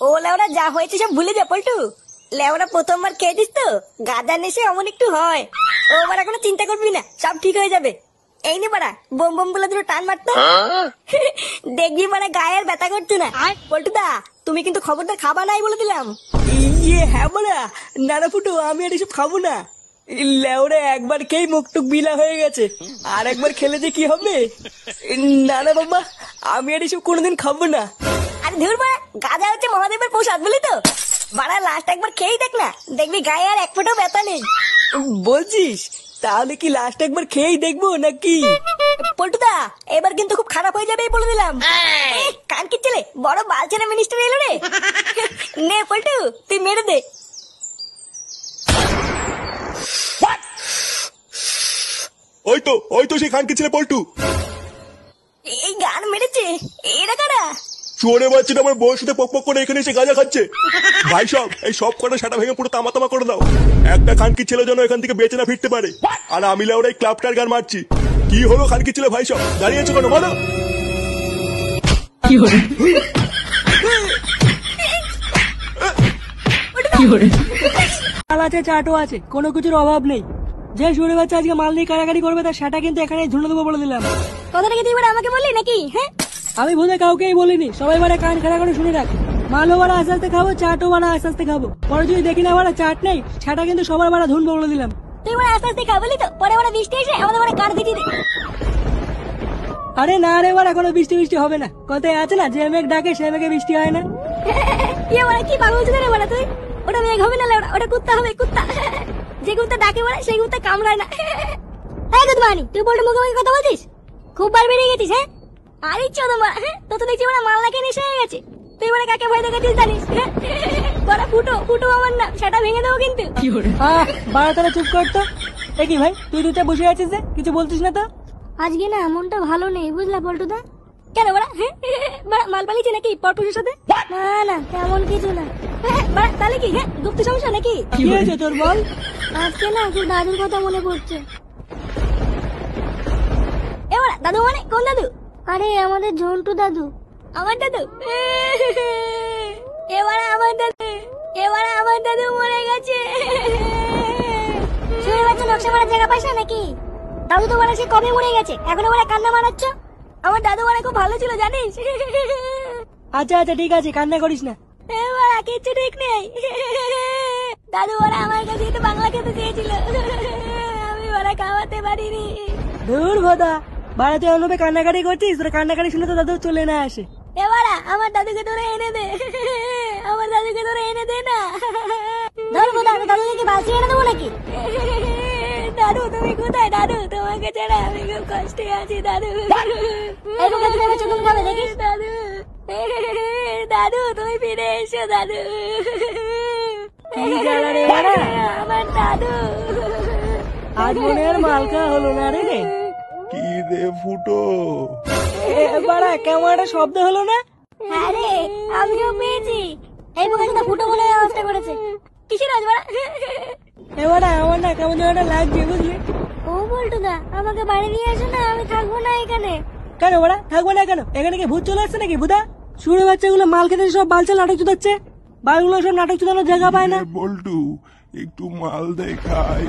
ও লেওরা যা হয়েছে সব ভুলে যা পল্টু। লেওরা প্রথমবার খেয়েছিস তো, গাঁজা নেশে অমন একটু হয়। ও বাড়া কোনো চিন্তা করবি না, সব ঠিক হয়ে যাবে। এই নে বাড়া, বোম বোম গুলো দুটো টান মারতো। দেখবি মানে গায়ে আর ব্যথা করছে না। পল্টু দা, তুমি কিন্তু খবরটা খাবা নাই বলে দিলাম। ইয়ে হ্যাঁ বলা, না না ফুটো, আমি আর এসব খাবো না। লেওরে একবার খেয়ে মুখটুক বিলা হয়ে গেছে, আর একবার খেলে যে কি হবে। না না বাবা, আমি আর এসব কোনোদিন খাবো না। আরে ধুর বাড়া, গাঁজা হচ্ছে মহাদেবের প্রসাদ বলি তো। বাড়া লাস্ট একবার খেয়েই দেখ না, দেখবি গায়ে আর এক ফোঁটাও ব্যথা নেই। বলছিস? তাহলে কি লাস্ট একবার খেয়েই দেখবো নাকি? পল্টুদা, এবার কিন্তু খুব খারাপ হয়ে যাবে বলে দিলাম। কান কি ছেলে, বড় বালছেনা মিনিস্টার এলো রে। নে পল্টু, তুই মেরে দে। ওই তো সেই খানকে ছেলে পল্টু। এই গান মেরেছে, এরা কারা? শুয়োরে বাচ্চাটা আমার বউয়ের সাথে পক পক করে এখানে এসে গাঁজা খাচ্ছে। ভাই সব এই সব কটা সাটা ভেঙে পুরো তামা তামা করে দাও। একটা খানকি ছেলে যেন এখান থেকে বেঁচে না ফিরতে পারে। আর আমি লেওরা এই ক্লাবটার গান মারছি। কি হলো খানকি ছেলে ভাই সব, দাঁড়িয়ে আছো কেন বলো? মাল আছে, চাটও আছে, কোনো কিছুর অভাব নেই। যে শুনে বাচ্চা আজকে মাল দিয়ে কারাকারি করবে তার সেটা কিন্তু এখানে ঝুলে দেবো বলে দিলাম। কথাটা কি তুই এবার আমাকে বললি নাকি? হ্যাঁ, আমি ভুলে কাউকেই বলিনি, সবাই বারে কান খাড়া করে শুনে রাখ। মালও বাড়া আস্তে আস্তে খাবো, চাটও বাড়া আস্তে আস্তে খাবো। পরে যদি দেখি না বাড়া চাট নেই, সেটা কিন্তু সবার বাড়া ধুনবো বলে দিলাম। তুই এবার আস্তে আস্তে খা বলি তো, পরে ওরা বৃষ্টি এসে আমাদের মানে কার দিতে দে। আরে না রে বাড়া, কোনো বৃষ্টি বৃষ্টি হবে না। কথায় আছে না, যে মেঘ ডাকে সে মেঘে বৃষ্টি হয় না। ইয়ে মানে কি পাগল হচ্ছে রে বাড়া তুই? ওটা মেঘ হবে না লেওড়া, ওটা কুত্তা হবে, কুত্তা। যে কুত্তা ডাকে বলে সেই কুত্তা কামড়ায় না। এই গুদমানি, তুই বলতে মুখে মুখে কথা বলছিস? খুব বার বেরিয়ে গেছিস। হ্যাঁ, আরে চোদমা, তো তো দেখছি ওরা মাল নাকি নেশে হয়ে গেছে। তুই বলে কাকে ভয় দেখাচ্ছিস জানিস? বড় ফুটো ফুটো আমার নাম, সেটা ভেঙে দেবো কিন্তু। বাড়া তারা চুপ করতো। কি ভাই, তুই দুটা বসে আছিস যে, কিছু বলছিস না তো? আজকে না মনটা ভালো নেই বুঝলা পল্টুদা। কেন বড়া, বড়া মাল পালিয়েছে নাকি পটপুষের সাথে? না না, তেমন কিছু না। বড়া তাহলে কি, হ্যাঁ গুপ্ত সমস্যা নাকি? কি হয়েছে তোর বল? আজকে না খুব দাদুর কথা মনে পড়ছে। এবার দাদু মানে কোন দাদু? আরে আমাদের ঝন্টু দাদু। আমার দাদু? এবার আমার দাদু মরে গেছে। শুনে বাচ্চা নকশা মারার জায়গা পাইছ নাকি? দাদু তো বলে সে কবে মরে গেছে, এখনো বলে কান্না মারাচ্ছ। আমার দাদু মানে খুব ভালো ছিল জানিস। আচ্ছা আচ্ছা ঠিক আছে, কান্না করিস না। এবার কিচ্ছু ঠিক নেই। দাদু ওরা আমার কাছে একটু বাংলা খেতে চেয়েছিল, আমি ওরা খাওয়াতে পারিনি। ধুর ভোদা, বাড়াতে অনুপে কান্নাকাটি করছিস, তোর কান্নাকাটি শুনে তো দাদু চলে না আসে। এবারা আমার দাদুকে তোরা এনে দে, আমার দাদুকে তোরা এনে দে না। ধর ভোদা, আমি দাদুকে কি বাঁচিয়ে এনে দেবো নাকি? দাদু তুমি কোথায়? দাদু তোমাকে ছাড়া আমি খুব কষ্টে আছি দাদু। এই মুখে তুমি এবার চুকুম খাবে দেখিস। দাদু দাদু তুমি ফিরে এসো দাদু। আমার দাদু আজ মনে আর মালকা হলো না রে। কি রে ফুটো? বাড়া কেমন একটা শব্দ হলো না? আরে আমিও পেয়েছি। এই মুখে শুধু ফুটো বলে আওয়াজটা করেছে। কিসের আওয়াজ বাড়া? এবার আমার না কেমন যেন একটা লাগছে বুঝলি। ও বল্টুদা, আমাকে বাড়ি নিয়ে আসো না, আমি থাকবো না এখানে। কেন বাড়া থাকবো না কেন? এখানে কি ভূত চলে আসছে নাকি ভূতা? শুনে বাচ্চাগুলো মাল খেতে সব বালচাল নাটক চুদাচ্ছে। বালগুলো সব নাটক চুদানোর জায়গা পায় না। বল্টু একটু মাল দেখাই।